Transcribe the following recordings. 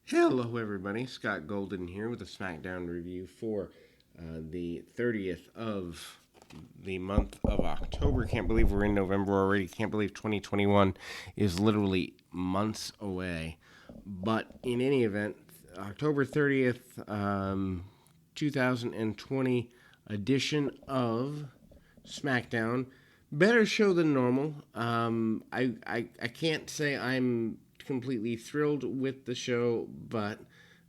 Hello, everybody. Scott Golden here with a SmackDown review for the 30th of the month of October. Can't believe we're in November already. Can't believe 2021 is literally months away. But in any event, October 30th, 2020 edition of SmackDown. Better show than normal. I can't say I'm completely thrilled with the show, but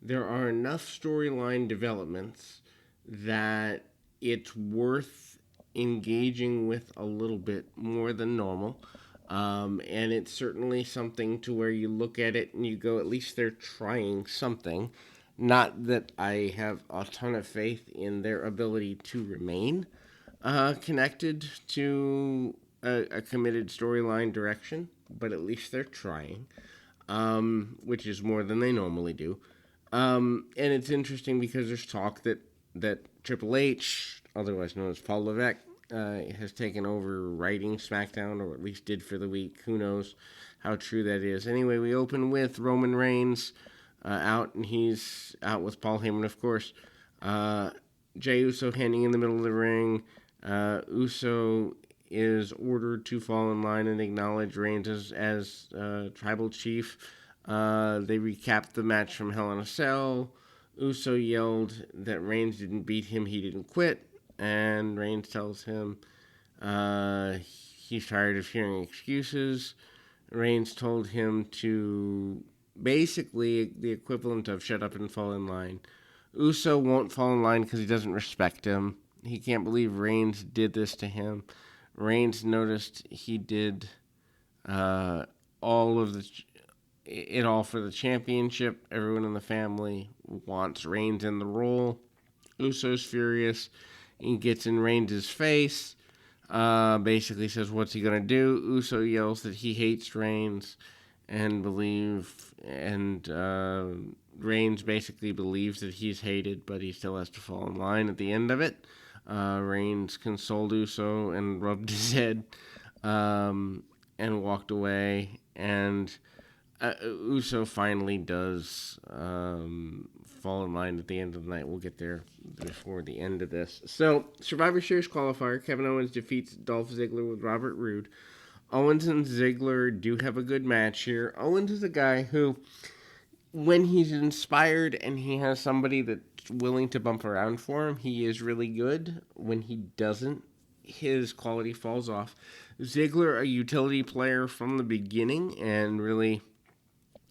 there are enough storyline developments that it's worth engaging with a little bit more than normal. And it's certainly something to where you look at it and you go, at least they're trying something. Not that I have a ton of faith in their ability to remain connected to a committed storyline direction, but at least they're trying, which is more than they normally do. And it's interesting because there's talk that Triple H, otherwise known as Paul Levesque, has taken over writing SmackDown, or at least did for the week. Who knows how true that is? Anyway, we open with Roman Reigns out, and he's out with Paul Heyman, of course. Jey Uso handing in the middle of the ring. Uso is ordered to fall in line and acknowledge Reigns as tribal chief. They recapped the match from Hell in a Cell. Uso yelled that Reigns didn't beat him, he didn't quit. And Reigns tells him he's tired of hearing excuses. Reigns told him to basically the equivalent of shut up and fall in line. Uso won't fall in line because he doesn't respect him. He can't believe Reigns did this to him. Reigns noticed he did all of it all for the championship. Everyone in the family wants Reigns in the role. Uso's furious. He gets in Reigns' face. Basically says, what's he going to do? Uso yells that he hates Reigns and Reigns basically believes that he's hated, but he still has to fall in line at the end of it. Reigns consoled Uso and rubbed his head and walked away. And Uso finally does fall in line at the end of the night. We'll get there before the end of this. So, Survivor Series qualifier, Kevin Owens defeats Dolph Ziggler with Robert Roode. Owens and Ziggler do have a good match here. Owens is a guy who, when he's inspired and he has somebody that's willing to bump around for him, he is really good. When he doesn't, his quality falls off. Ziggler, a utility player from the beginning, and really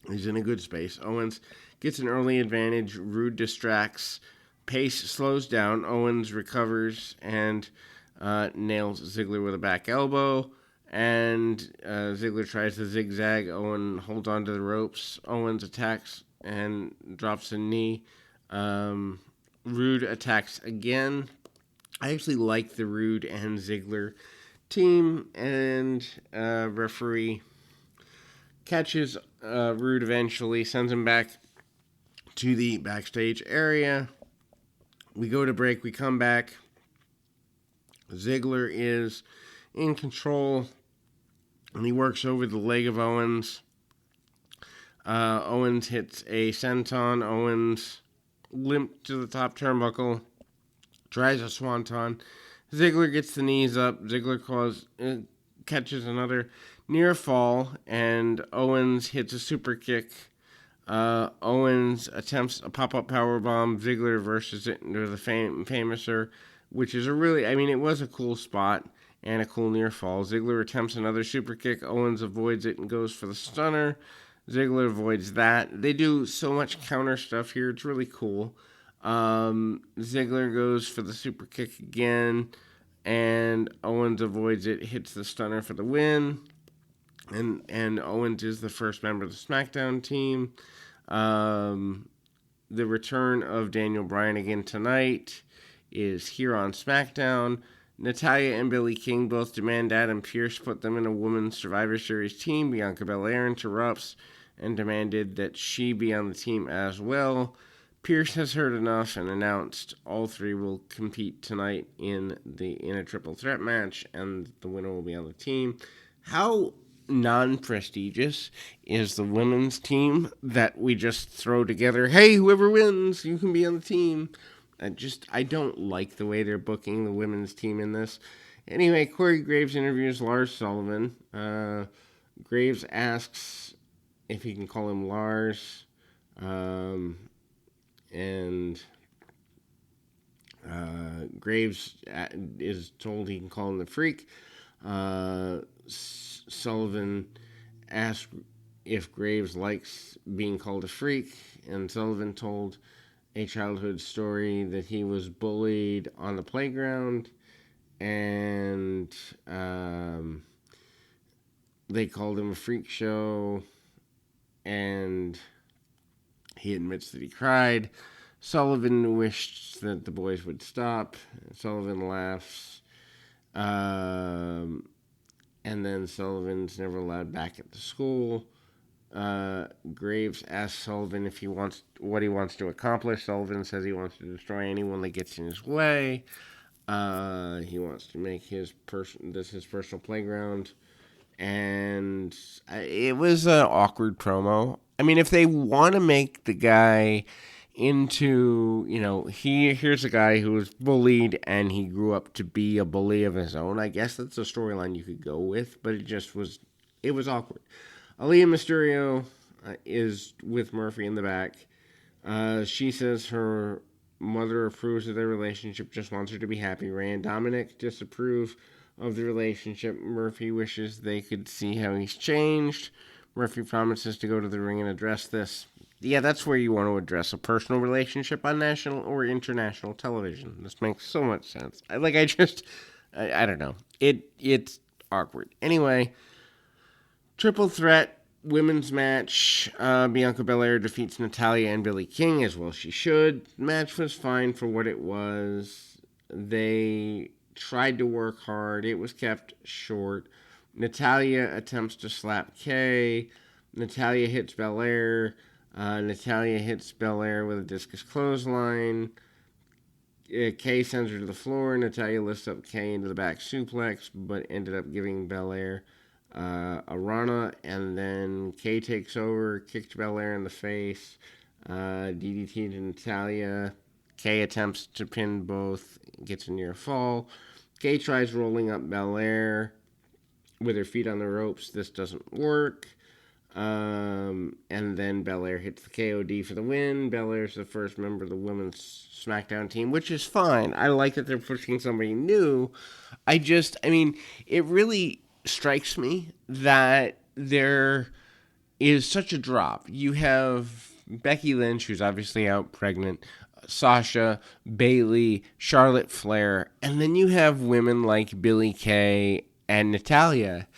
is in a good space. Owens gets an early advantage. Roode distracts. Pace slows down. Owens recovers and nails Ziggler with a back elbow. And Ziggler tries to zigzag. Owen holds onto the ropes. Owens attacks and drops a knee. Roode attacks again. I actually like the Roode and Ziggler team. And referee catches Roode eventually, sends him back to the backstage area. We go to break. We come back. Ziggler is in control, and he works over the leg of Owens. Owens hits a senton. Owens limped to the top turnbuckle, tries a swanton. Ziggler gets the knees up. Ziggler catches another near fall, and Owens hits a super kick. Owens attempts a pop-up powerbomb. Ziggler versus it into the famouser, which is it was a cool spot and a cool near fall. Ziggler attempts another super kick. Owens avoids it and goes for the stunner. Ziggler avoids that. They do so much counter stuff here. It's really cool. Ziggler goes for the super kick again, and Owens avoids it, hits the stunner for the win. And Owens is the first member of the SmackDown team. The return of Daniel Bryan again tonight is here on SmackDown. Natalya and Billie King both demand Adam Pearce put them in a women's Survivor Series team. Bianca Belair interrupts and demanded that she be on the team as well. Pearce has heard enough and announced all three will compete tonight in a triple threat match, and the winner will be on the team. How non-prestigious is the women's team that we just throw together. Hey, whoever wins, you can be on the team. I don't like the way they're booking the women's team in this. Anyway, Corey Graves interviews Lars Sullivan. Graves asks if he can call him Lars, and Graves is told he can call him the Freak. Sullivan asks if Graves likes being called a freak, and Sullivan told a childhood story that he was bullied on the playground, and they called him a freak show, and he admits that he cried. Sullivan wished that the boys would stop. Sullivan laughs. And then Sullivan's never allowed back at the school. Graves asks Sullivan if he wants what he wants to accomplish. Sullivan says he wants to destroy anyone that gets in his way. He wants to make his personal playground. And it was an awkward promo. I mean, if they want to make the guy into, here's a guy who was bullied and he grew up to be a bully of his own, I guess that's a storyline you could go with, but it was awkward. Aaliyah Mysterio is with Murphy in the back. She says her mother approves of their relationship, just wants her to be happy. Ray and Dominic disapprove of the relationship. Murphy wishes they could see how he's changed. Murphy promises to go to the ring and address this. Yeah, that's where you want to address a personal relationship on national or international television. This makes so much sense. I don't know. It's awkward. Anyway, triple threat women's match. Bianca Belair defeats Natalya and Billie King, as well she should. Match was fine for what it was. They tried to work hard. It was kept short. Natalya attempts to slap Kay. Natalya hits Belair. Natalya hits Belair with a discus clothesline. Kay sends her to the floor. Natalya lifts up Kay into the back suplex, but ended up giving Belair a Rana. And then Kay takes over, kicked Belair in the face. DDT to Natalya. Kay attempts to pin both, gets a near fall. Kay tries rolling up Belair with her feet on the ropes. This doesn't work. And then Belair hits the KOD for the win. Belair's the first member of the women's SmackDown team, which is fine. I like that they're pushing somebody new. It really strikes me that there is such a drop. You have Becky Lynch, who's obviously out pregnant, Sasha, Bayley, Charlotte Flair, and then you have women like Billie Kay and Natalya,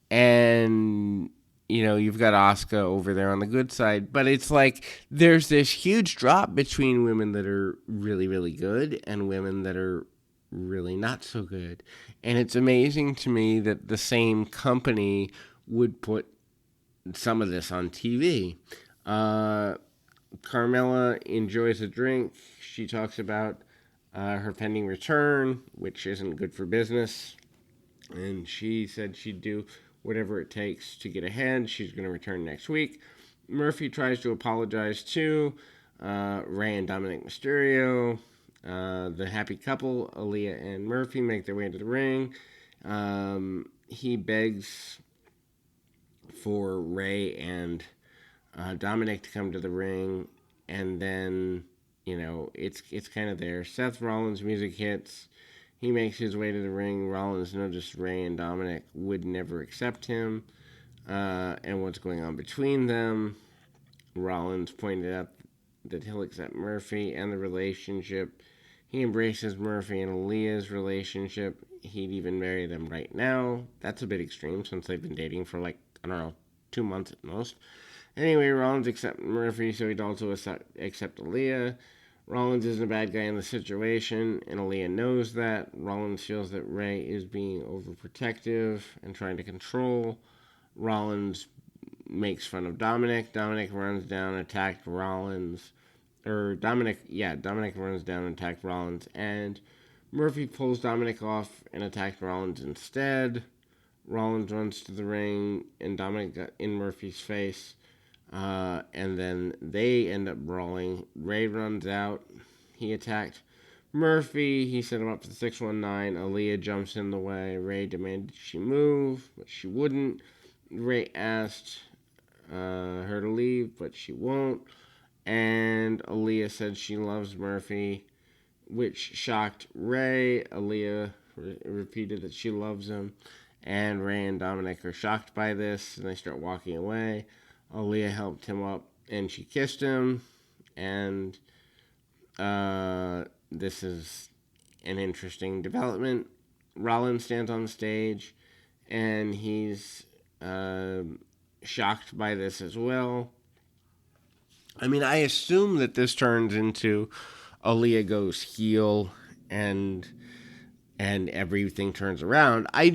and you've got Asuka over there on the good side, but it's like there's this huge drop between women that are really, really good and women that are really not so good. And it's amazing to me that the same company would put some of this on TV. Carmella enjoys a drink. She talks about her pending return, which isn't good for business. And she said she'd do whatever it takes to get ahead. She's going to return next week. Murphy tries to apologize to Ray and Dominic Mysterio. The happy couple, Aaliyah and Murphy, make their way into the ring. He begs for Ray and Dominic to come to the ring, and then it's kind of there. Seth Rollins' music hits. He makes his way to the ring. Rollins noticed Ray and Dominic would never accept him and what's going on between them. Rollins pointed out that he'll accept Murphy and the relationship. He embraces Murphy and Aaliyah's relationship. He'd even marry them right now. That's a bit extreme since they've been dating for 2 months at most. Anyway, Rollins accepts Murphy, so he'd also accept Aaliyah. Rollins isn't a bad guy in the situation, and Aaliyah knows that. Rollins feels that Ray is being overprotective and trying to control. Rollins makes fun of Dominic. Dominic runs down and attacks Rollins. Dominic runs down and attacks Rollins, and Murphy pulls Dominic off and attacks Rollins instead. Rollins runs to the ring, and Dominic got in Murphy's face. And then they end up brawling. Ray runs out. He attacked Murphy. He set him up for the 619. Aaliyah jumps in the way. Ray demanded she move, but she wouldn't. Ray asked her to leave, but she won't. And Aaliyah said she loves Murphy, which shocked Ray. Aaliyah repeated that she loves him. And Ray and Dominic are shocked by this, and they start walking away. Aaliyah helped him up, and she kissed him. And this is an interesting development. Rollins stands on the stage, and he's shocked by this as well. I mean, I assume that this turns into Aaliyah goes heel, and everything turns around. I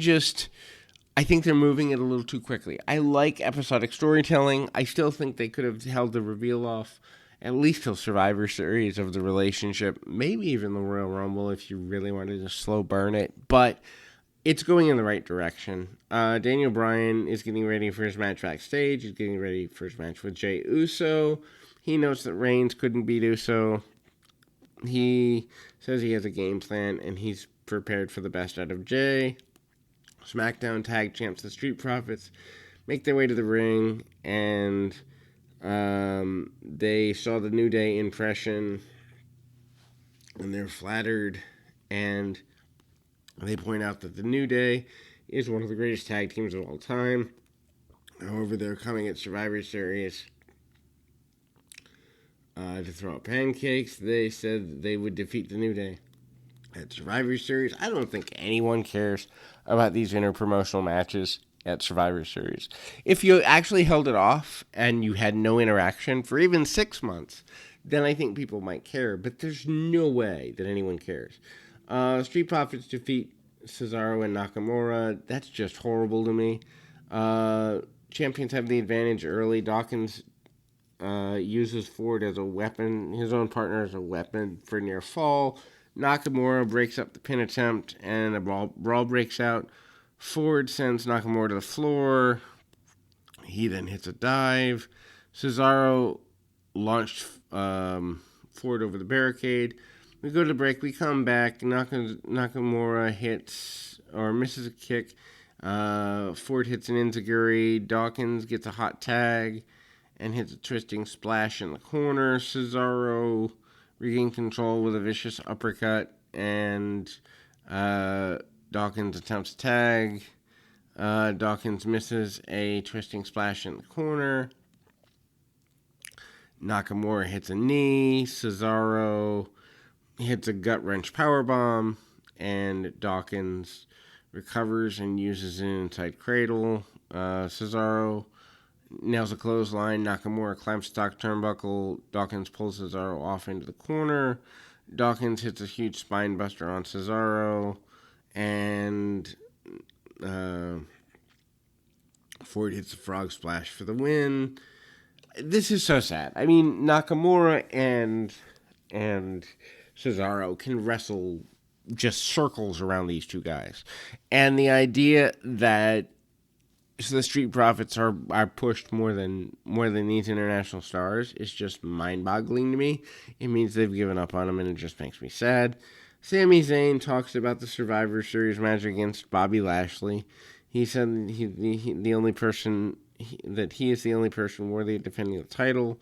think they're moving it a little too quickly. I like episodic storytelling. I still think they could have held the reveal off at least till Survivor Series of the relationship, maybe even the Royal Rumble if you really wanted to slow burn it. But it's going in the right direction. Daniel Bryan is getting ready for his match backstage. He's getting ready for his match with Jey Uso. He knows that Reigns couldn't beat Uso. He says he has a game plan, and he's prepared for the best out of Jey. SmackDown tag champs, the Street Profits, make their way to the ring, and they saw the New Day impression, and they're flattered, and they point out that the New Day is one of the greatest tag teams of all time. However, they're coming at Survivor Series to throw out pancakes. They said they would defeat the New Day at Survivor Series. I don't think anyone cares about these interpromotional matches at Survivor Series. If you actually held it off and you had no interaction for even 6 months, then I think people might care. But there's no way that anyone cares. Street Profits defeat Cesaro and Nakamura. That's just horrible to me. Champions have the advantage early. Dawkins uses Ford as a weapon, his own partner as a weapon for near fall. Nakamura breaks up the pin attempt, and a brawl breaks out. Ford sends Nakamura to the floor. He then hits a dive. Cesaro launched Ford over the barricade. We go to the break. We come back. Nakamura hits or misses a kick. Ford hits an enziguri. Dawkins gets a hot tag and hits a twisting splash in the corner. Cesaro regains control with a vicious uppercut, and Dawkins attempts to tag. Dawkins misses a twisting splash in the corner. Nakamura hits a knee. Cesaro hits a gut-wrench powerbomb, and Dawkins recovers and uses an inside cradle. Cesaro nails a clothesline. Nakamura climbs the top turnbuckle. Dawkins pulls Cesaro off into the corner. Dawkins hits a huge spine buster on Cesaro, and Ford hits a frog splash for the win. This is so sad. I mean, Nakamura and Cesaro can wrestle just circles around these two guys. And the idea that the Street Profits are pushed more than these international stars is just mind-boggling to me. It means they've given up on them, and it just makes me sad. Sami Zayn talks about the Survivor Series match against Bobby Lashley. He said he is the only person worthy of defending the title.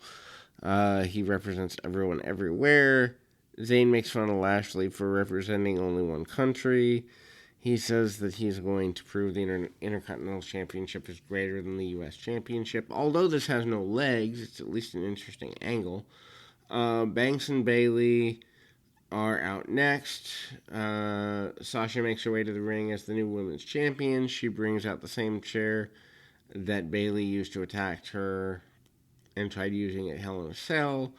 He represents everyone everywhere. Zayn makes fun of Lashley for representing only one country. He says that he's going to prove the Intercontinental Championship is greater than the U.S. Championship. Although this has no legs, it's at least an interesting angle. Banks and Bayley are out next. Sasha makes her way to the ring as the new women's champion. She brings out the same chair that Bayley used to attack her and tried using at Hell in a Cell.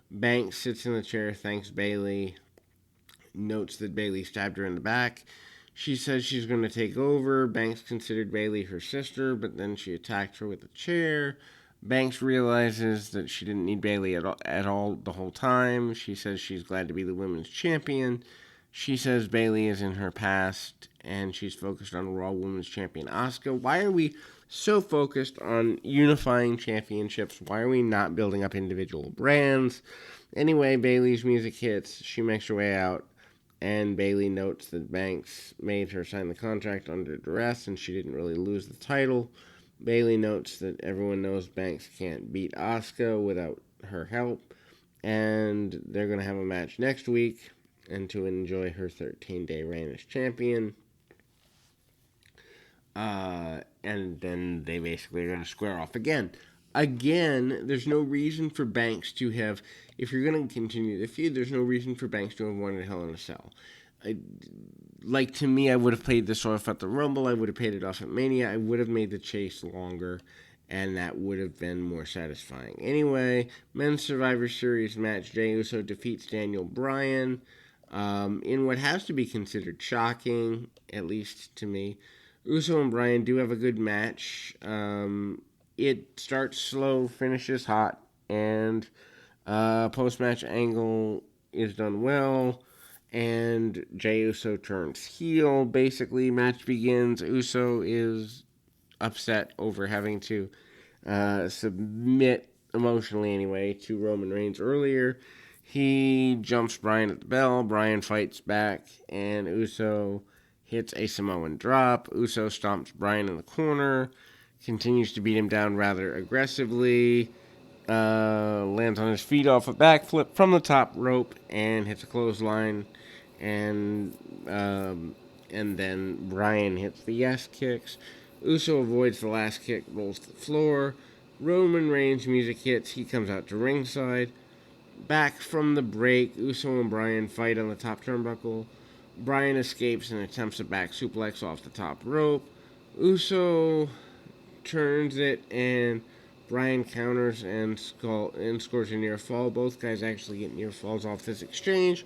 Banks sits in the chair, thanks Bayley, notes that Bayley stabbed her in the back. She says she's going to take over. Banks considered Bayley her sister, but then she attacked her with a chair. Banks realizes that she didn't need Bayley at all the whole time. She says she's glad to be the women's champion. She says Bayley is in her past, and she's focused on Raw Women's Champion Asuka. Why are we so focused on unifying championships? Why are we not building up individual brands? Anyway, Bayley's music hits. She makes her way out, and Bayley notes that Banks made her sign the contract under duress, and she didn't really lose the title. Bayley notes that everyone knows Banks can't beat Asuka without her help, and they're going to have a match next week and to enjoy her 13-day reign as champion. And then they basically are going to square off again. Again, there's no reason for Banks to have, if you're going to continue the feud, there's no reason for Banks to have won at Hell in a Cell. To me, I would have played this off at the Rumble. I would have paid it off at Mania. I would have made the chase longer, and that would have been more satisfying. Anyway, Men's Survivor Series match, Jey Uso defeats Daniel Bryan in what has to be considered shocking, at least to me. Uso and Bryan do have a good match. It starts slow, finishes hot, and post-match angle is done well, and Jey Uso turns heel. Basically, match begins. Uso is upset over having to submit, emotionally anyway, to Roman Reigns earlier. He jumps Bryan at the bell. Bryan fights back, and Uso hits a Samoan drop. Uso stomps Bryan in the corner, continues to beat him down rather aggressively, lands on his feet off a backflip from the top rope, and hits a clothesline, and then Bryan hits the yes kicks. Uso avoids the last kick, rolls to the floor. Roman Reigns' music hits. He comes out to ringside. Back from the break, Uso and Bryan fight on the top turnbuckle. Bryan escapes and attempts a back suplex off the top rope. Uso turns it, and Bryan counters and scores a near fall. Both guys actually get near falls off this exchange.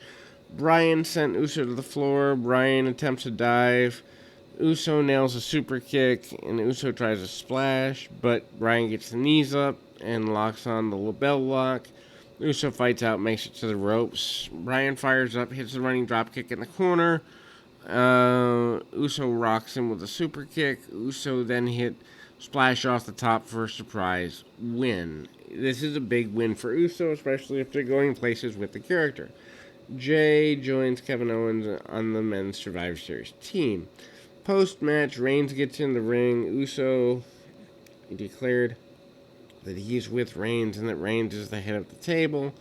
Bryan sent Uso to the floor. Bryan attempts a dive. Uso nails a super kick, and Uso tries a splash, but Bryan gets the knees up and locks on the label lock. Uso fights out, makes it to the ropes. Bryan fires up, hits the running drop kick in the corner. Uso rocks him with a super kick. Uso then hit splash off the top for a surprise win. This is a big win for Uso, especially if they're going places with the character. Jey joins Kevin Owens on the Men's Survivor Series team. Post-match, Reigns gets in the ring. Uso declared that he's with Reigns and that Reigns is the head of the table.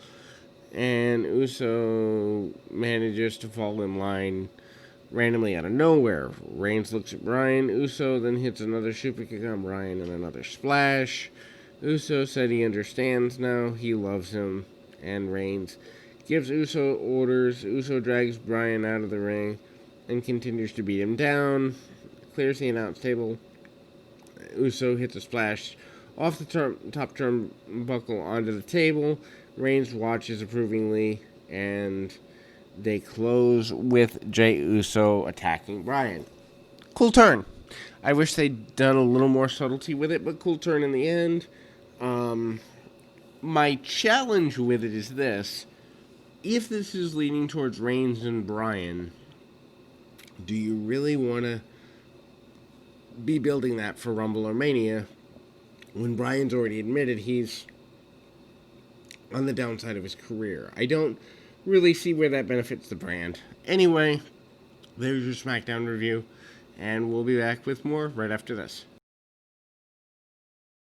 And Uso manages to fall in line randomly out of nowhere. Reigns looks at Bryan. Uso then hits another super kick on Bryan and another splash. Uso said he understands now. He loves him. And Reigns gives Uso orders. Uso drags Bryan out of the ring and continues to beat him down. Clears the announce table. Uso hits a splash off the top turnbuckle onto the table. Reigns watches approvingly, and they close with Jey Uso attacking Bryan. Cool turn. I wish they'd done a little more subtlety with it, but cool turn in the end. My challenge with it is this. If this is leaning towards Reigns and Bryan, do you really want to be building that for Rumble or Mania when Bryan's already admitted he's on the downside of his career? I don't really see where that benefits the brand. Anyway, there's your SmackDown review, and we'll be back with more right after this.